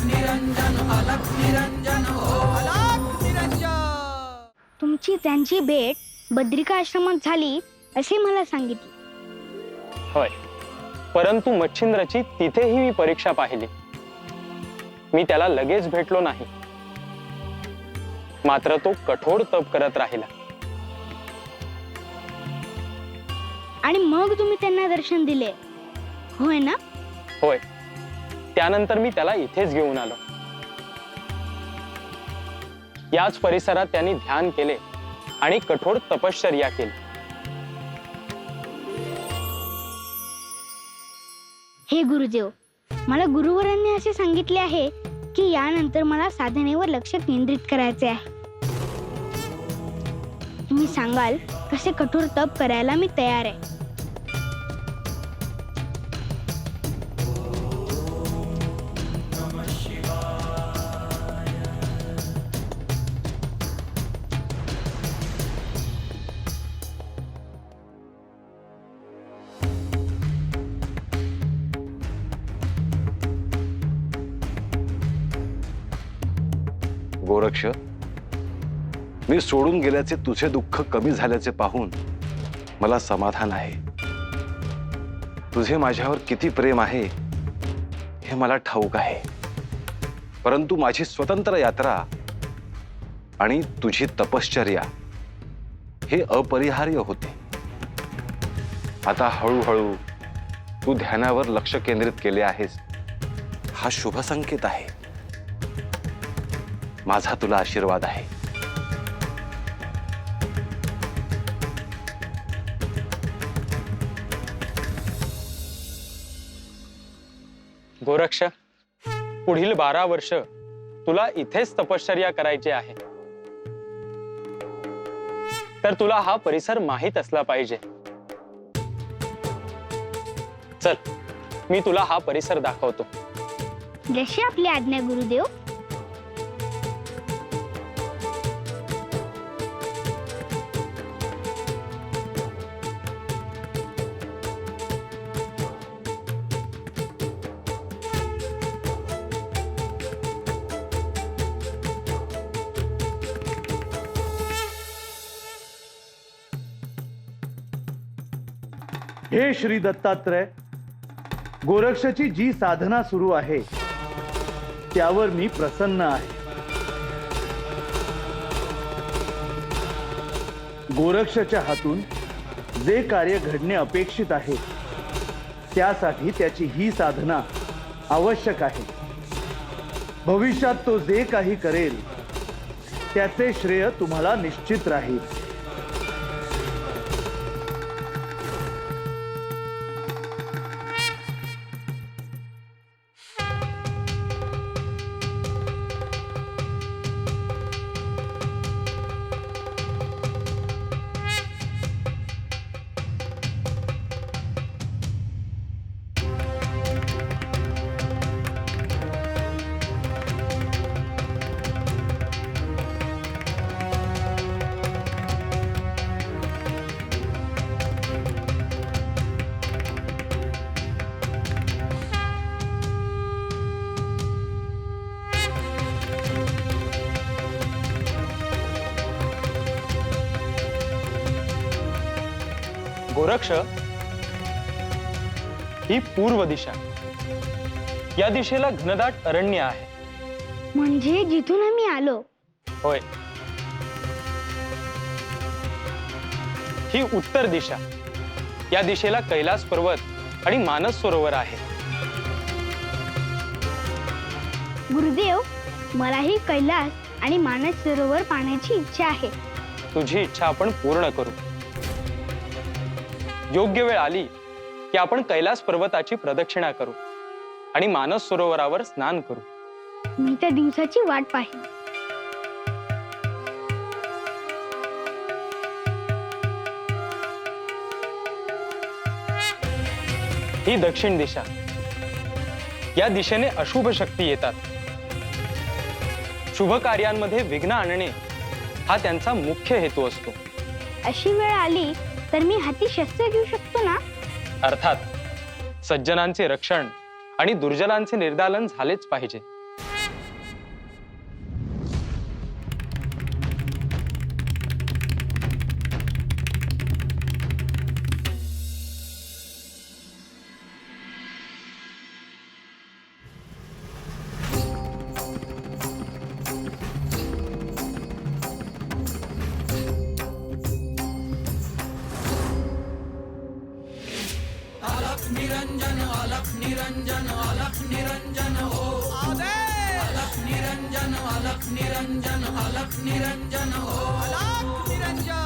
निरंजन अलख निरंजन ओम अलख निरंजन। तुमची त्यांची भेट बद्रिका आश्रमात झाली असे मला सांगितले। होय, परंतु मच्छिंद्रची तिथेही मी परीक्षा पाहिली। मी त्याला लगेच भेटलो नाही, मात्र तो कठोर तप करत राहिला। आणि मग तुम्ही त्यांना दर्शन दिले, होय ना? होय, त्यानंतर मी त्याला इथेच घेऊन आलो। याच परिसरात त्यांनी ध्यान केले आणि कठोर तपश्चर्या केली। हे गुरुदेव, मला गुरुवरांनी असे सांगितले आहे की यानंतर मला साधनेवर लक्ष केंद्रित करायचे आहे। तुम्ही सांगाल कसे कठोर तप करायला मी तयार आहे। गोरक्ष, मी सोडून गेल्याचे तुझे दुःख कमी झाल्याचे पाहून मला समाधान आहे। तुझे माझ्यावर किती प्रेम आहे हे मला ठाऊक आहे, परंतु माझी स्वतंत्र यात्रा आणि तुझी तपश्चर्या हे अपरिहार्य होते। आता हळूहळू तू ध्यानावर लक्ष केंद्रित केले आहेस, हा शुभ संकेत आहे। माझा तुला आशीर्वाद आहे। गोरक्ष, पुढील 12 वर्ष तुला इथेच तपश्चर्या करायची आहे, तर तुला हा परिसर माहित असला पाहिजे। चल, मी तुला हा परिसर दाखवतो। जशी आपली आज्ञा गुरुदेव। हे श्री दत्तात्रय, गोरक्षाची जी साधना सुरू आहे त्यावर मी प्रसन्न आहे। गोरक्षाच्या हातून जे कार्य घडणे अपेक्षित आहे त्यासाठी त्याची ही साधना आवश्यक आहे। भविष्यात तो जे काही करेल त्याचे श्रेय तुम्हाला निश्चित राहील। गोरक्ष, ही पूर्व दिशा। या दिशेला घनदाट अरण्य आहे। म्हणजे जिथून आम्ही आलो। होय, ही उत्तर दिशा। या दिशेला कैलास पर्वत आणि मानस सरोवर आहे। गुरुदेव, मलाही कैलास आणि मानस सरोवर पाहण्याची इच्छा आहे। तुझी इच्छा आपण पूर्ण करू। योग्य वेळ आली की आपण कैलास पर्वताची प्रदक्षिणा करू आणि मानस सरोवरावर स्नान करू। मी त्या दिवसाची वाट पाहिन। ही दक्षिण दिशा। या दिशेने अशुभ शक्ती येतात। शुभ कार्यांमध्ये विघ्न आणणे हा त्यांचा मुख्य हेतू असतो। अशी वेळ आली तर मी हाती शस्त्र घेऊ शकतो ना? अर्थात, सज्जनांचे रक्षण आणि दुर्जनांचे निर्दालन झालेच पाहिजे। निरंजन अलख निरंजन हो आदेश अलख निरंजन अलख निरंजन अलख निरंजन हो अलख निरंजन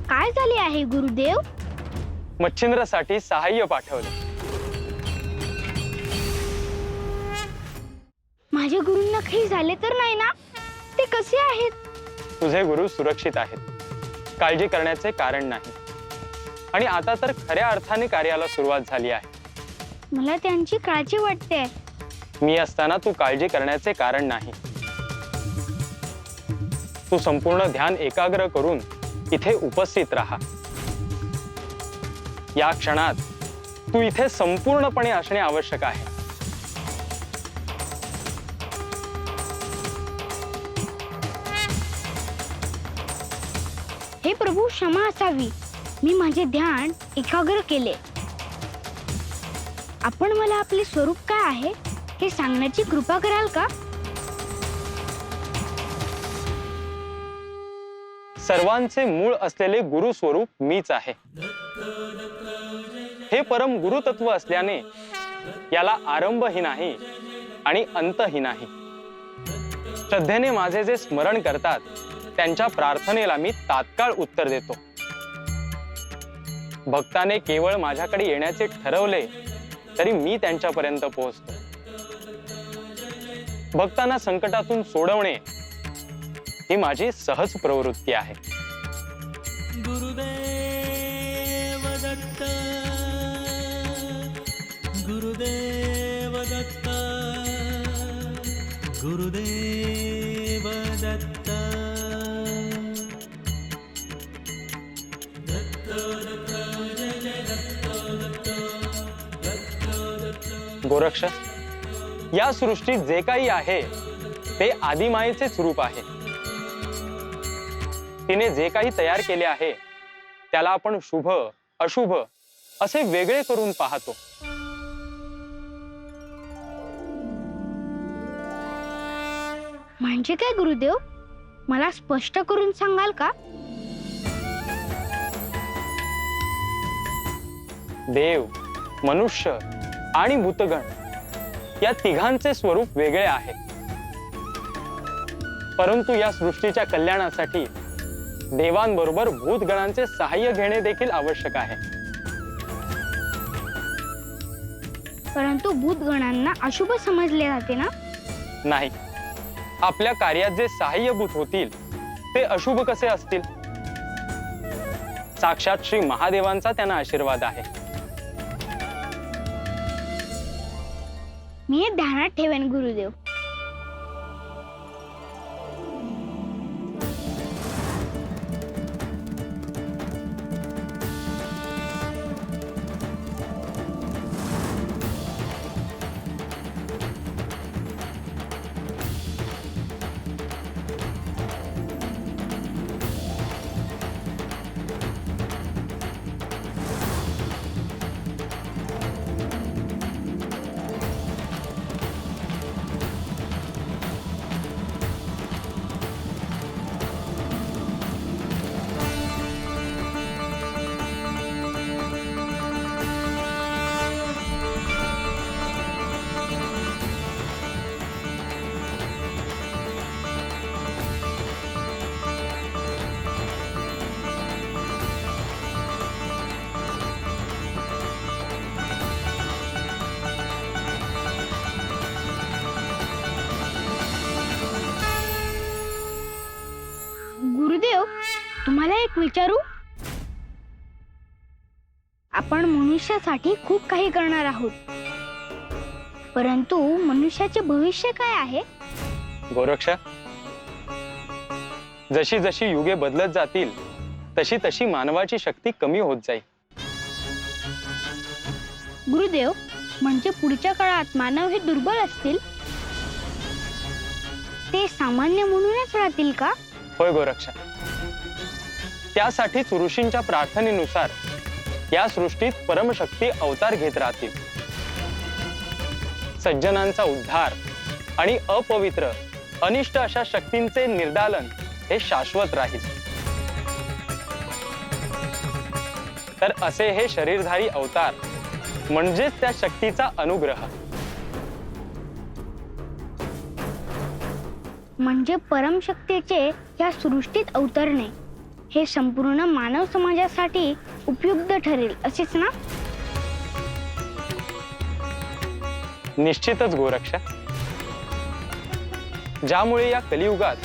काय झाले आहे गुरुदेव? मच्छिंद्रसाठी सहाय्य पाठवलं. माझ्या गुरूंना काही झाले तर नाही ना? ते कसे आहेत? तुझे गुरु सुरक्षित आहेत. काळजी करण्याचे कारण नाही. आणि आता तर खऱ्या अर्थाने कार्याला सुरुवात झाली आहे. मला त्यांची काळजी वाटते. मी असताना तू काळजी करण्याचे कारण नाही. तू संपूर्ण ध्यान एकाग्र करून इथे उपस्थित राहा. या क्षणात तू इथे संपूर्णपणे असणे आवश्यक आहे. हे प्रभू, क्षमा असावी. मी माझे ध्यान एकाग्र केले. आपण मला आपले स्वरूप काय आहे हे सांगण्याची कृपा कराल का? सर्वांचे मूळ असलेले गुरु स्वरूप मीच आहे. हे परम गुरुतत्व असल्याने याला आरंभही नाही आणि अंतही नाही. श्रद्धेने माझे जे स्मरण करतात त्यांच्या प्रार्थनेला मी तात्काळ उत्तर देतो. भक्ताने केवळ माझ्याकडे येण्याचे ठरवले तरी मी त्यांच्यापर्यंत पोहोचतो. भक्तांना संकटातून सोडवणे ही माझी सहज प्रवृत्ती आहे. गुरुदेव दत्त गुरुदेव दत्त गुरुदेव दत्त गोरक्ष, या सृष्टीत जे काही आहे ते आदिमायेचेच रूप आहे. तिने जे काही तयार केले आहे त्याला आपण शुभ अशुभ असे वेगळे करून पाहतो. म्हणजे काय गुरुदेव? मला स्पष्ट करून सांगाल का? देव, मनुष्य आणि भूतगण या तिघांचे स्वरूप वेगळे आहे. परंतु या सृष्टीच्या कल्याणासाठी देवांबरोबर भूतगणांचे सहाय्य घेणे देखील आवश्यक आहे. परंतु भूतगणांना अशुभ समजले जाते ना? नाही, आपल्या कार्यात जे सहाय्यभूत होतील ते अशुभ कसे असतील? साक्षात श्री महादेवांचा त्यांना आशीर्वाद आहे. मी हे ध्यानात ठेवेन गुरुदेव. तुम्हाला एक विचारू? आपण मनुष्यासाठी खूप काही करणार आहोत, परंतु मनुष्याचे भविष्य काय आहे? गोरक्ष, जशी जशी युगे बदलत जातील तशी तशी मानवाची शक्ती कमी होत जाईल. गुरुदेव, म्हणजे पुढच्या काळात मानव हे दुर्बल असतील, ते सामान्य म्हणूनच राहतील का? होय गोरक्ष, त्यासाठीच ऋषींच्या प्रार्थनेनुसार या सृष्टीत परमशक्ती अवतार घेत राहतील. सज्जनांचा उद्धार आणि अपवित्र अनिष्ट अशा शक्तींचे निर्दालन हे शाश्वत राहील. तर असे हे शरीरधारी अवतार म्हणजेच त्या शक्तीचा अनुग्रह. म्हणजे परमशक्तीचे या सृष्टीत अवतरणे हे संपूर्ण मानव समाजासाठी उपयुक्त ठरेल, असेच ना? निश्चितच गोरक्ष, ज्यामुळे या कलियुगात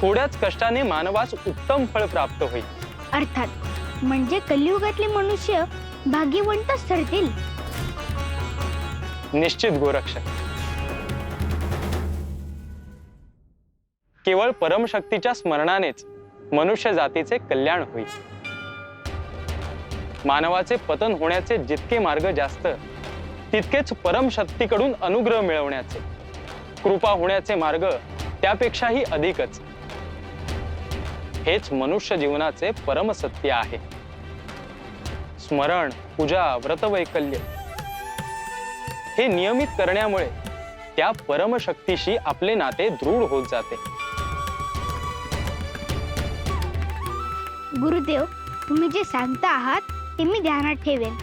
थोड्याच कष्टाने मानवास उत्तम फळ प्राप्त होईल. अर्थात म्हणजे कलियुगातले मनुष्य भाग्यवंतच ठरतील. निश्चित गोरक्ष, केवळ परमशक्तीच्या स्मरणानेच मनुष्य जातीचे कल्याण होईल. मानवाचे पतन होण्याचे जितके मार्ग जास्त, तितकेच परमशक्तीकडून अनुग्रह मिळवण्याचे, कृपा होण्याचे मार्ग त्यापेक्षाही अधिकच. हेच मनुष्य जीवनाचे परमसत्य आहे. स्मरण, पूजा, व्रतवैकल्य हे नियमित करण्यामुळे त्या परमशक्तीशी आपले नाते दृढ होत जाते. गुरुदेव, तुम्ही जे सांगता आहात ते मी ध्यानात ठेवेन.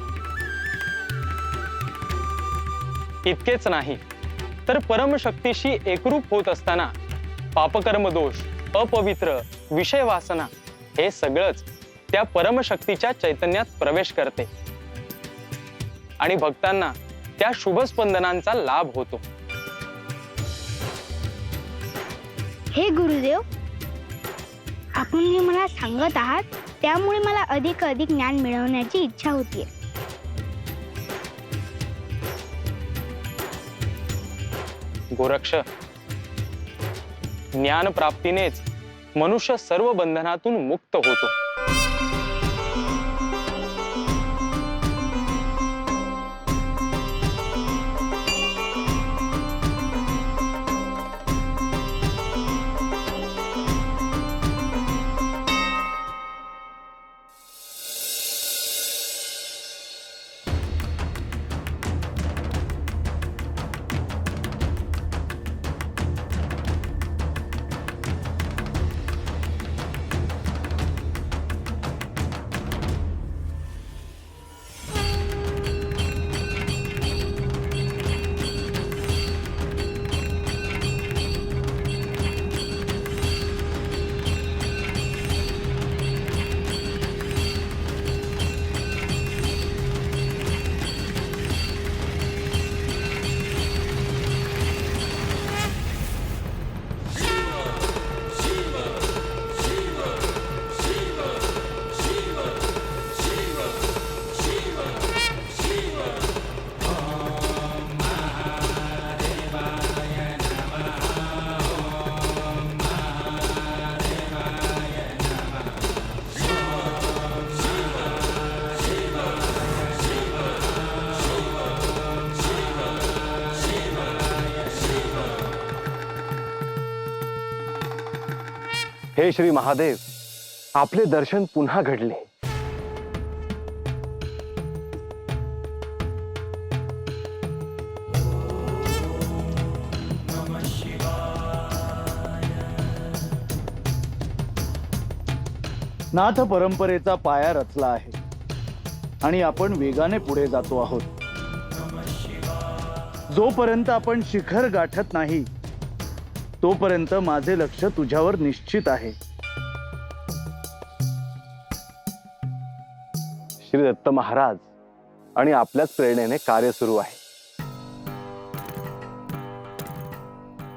इतकेच नाही तर परमशक्तीशी एकरूप होत असताना पापकर्म दोष, अपवित्र विषय वासना हे सगळंच त्या परमशक्तीच्या चैतन्यात प्रवेश करते आणि भक्तांना त्या शुभ स्पंदनांचा लाभ होतो. हे गुरुदेव, आपण जे मला सांगत आहात त्यामुळे मला अधिक ज्ञान मिळवण्याची इच्छा होतीये. गोरक्ष, ज्ञान प्राप्तीनेच मनुष्य सर्व बंधनातून मुक्त होतो. हे श्री महादेव, आपले दर्शन पुन्हा घडले. नाथ परंपरेचा पाया रचला आहे आणि आपण वेगाने पुढे जातो आहोत. जोपर्यंत आपण शिखर गाठत नाही तोपर्यंत माझे लक्ष तुझ्यावर निश्चित आहे. श्री दत्त महाराज आणि आपल्याच प्रेरणेने कार्य सुरू आहे.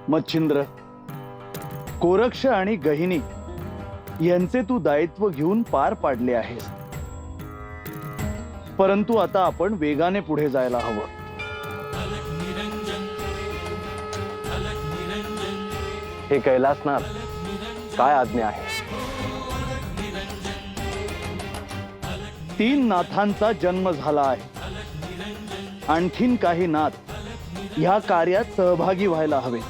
मच्छिंद्र, कोरक्ष आणि गहिनी यांचे तू दायित्व घेऊन पार पाडले आहेस, परंतु आता आपण वेगाने पुढे जायला हवं. हे कैलासनाथ, काय आज्ञा आहे? 3 नाथांचा जन्म झाला आहे. आणखीन काही नाथ ह्या कार्यात सहभागी व्हायला हवे.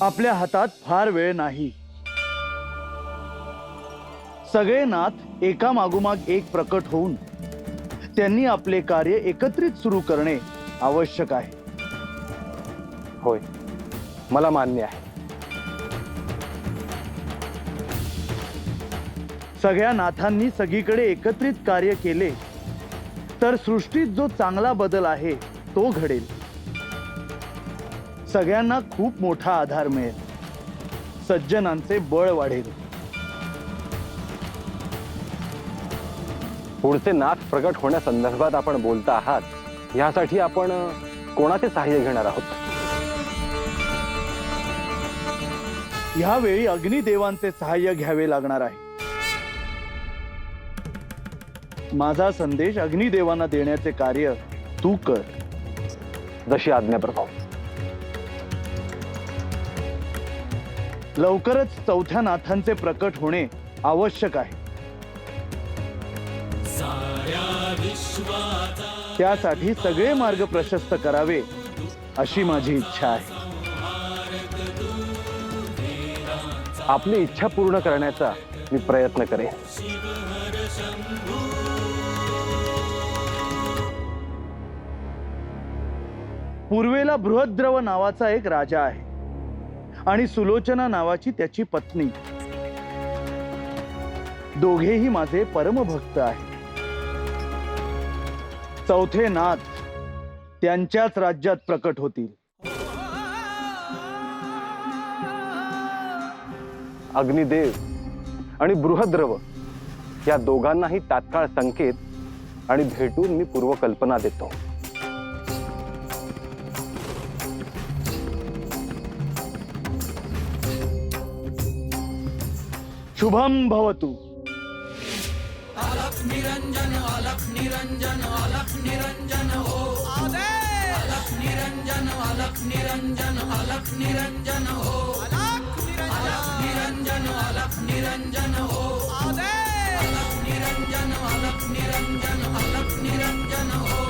आपल्या हातात फार वेळ नाही. सगळे नाथ एका मागोमाग एक प्रकट होऊन त्यांनी आपले कार्य एकत्रित सुरू करणे आवश्यक आहे. होय, मला मान्य आहे. सगळ्या नाथांनी सगळीकडे एकत्रित कार्य केले तर सृष्टीत जो चांगला बदल आहे तो घडेल. सगळ्यांना खूप मोठा आधार मिळेल. सज्जनांचे बळ वाढेल. पुढचे नाथ प्रकट होण्यासंदर्भात आपण बोलता आहात, यासाठी आपण कोणाचे सहाय्य घेणार आहोत? यावेळी अग्निदेवांचे सहाय्य घ्यावे लागणार आहे. माझा संदेश अग्निदेवांना देण्याचे कार्य तू कर. जशी आज्ञा प्रभू. लवकरच 4थ्या नाथांचे प्रकट होणे आवश्यक आहे. त्यासाठी सगळे मार्ग प्रशस्त करावे अशी माझी इच्छा आहे. आपली इच्छा पूर्ण करण्याचा मी प्रयत्न करेन. पूर्वेला बृहद्रव नावाचा एक राजा आहे आणि सुलोचना नावाची त्याची पत्नी. दोघेही माझे परमभक्त आहेत. 4थे नाथ त्यांच्याच राज्यात प्रकट होतील. अग्निदेव आणि बृहद्रव या दोघांनाही तात्काळ संकेत आणि भेटून मी पूर्वकल्पना देतो. शुभम भवतु. अलख निरंजन अलख निरंजन अलख निरंजन हो आदेश. अलख निरंजन अलख निरंजन अलख निरंजन हो अलख निरंजन अलख निरंजन हो आदेश. अलख निरंजन अलख निरंजन अलख निरंजन हो